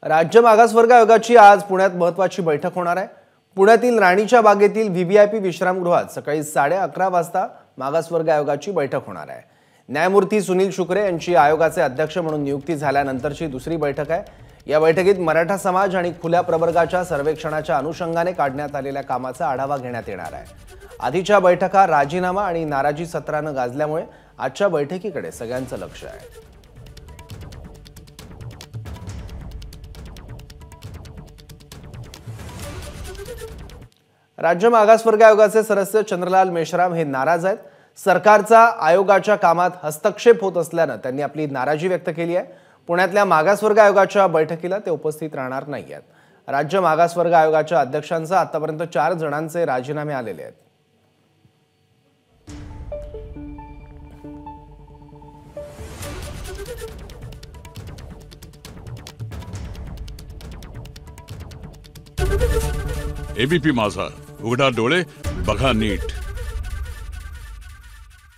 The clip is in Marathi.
राज्य मागासवर्ग आयोगाची आज पुण्यात महत्त्वाची बैठक होणार आहे। पुण्यातील राणीच्या बागेतील व्हीव्हीआयपी विश्रामगृहात सकाळी 11:30 वाजता मागासवर्ग आयोगाची बैठक होणार आहे। न्यायमूर्ती सुनील शुक्रे यांची आयोगाचे अध्यक्ष म्हणून नियुक्ती झाल्यानंतरची दुसरी बैठक आहे। या बैठकीत मराठा समाज आणि खुल्या प्रवर्गाच्या सर्वेक्षणाच्या अनुषंगाने काढण्यात आलेल्या कामाचा आढावा घेण्यात येणार आहे। आधीच्या बैठका राजीनामा आणि नाराजी सत्राने गाजल्यामुळे आजच्या बैठकीकडे सगळ्यांचं लक्ष आहे। राज्य मागासवर्ग आयोगाचे सदस्य चंद्रलाल मेश्राम हे नाराज आहेत। सरकारचा आयोगाच्या कामात हस्तक्षेप होत असल्याने त्यांनी आपली नाराजी व्यक्त केली आहे। पुण्यातल्या मागासवर्ग आयोगाच्या बैठकीला ते उपस्थित राहणार नाहीत। राज्य मागासवर्ग आयोगाच्या अध्यक्षांचा आतापर्यंत 4 जणांचे राजीनामे आलेले आहेत। एबीपी माझा, उघडा डोळे बघा नीट।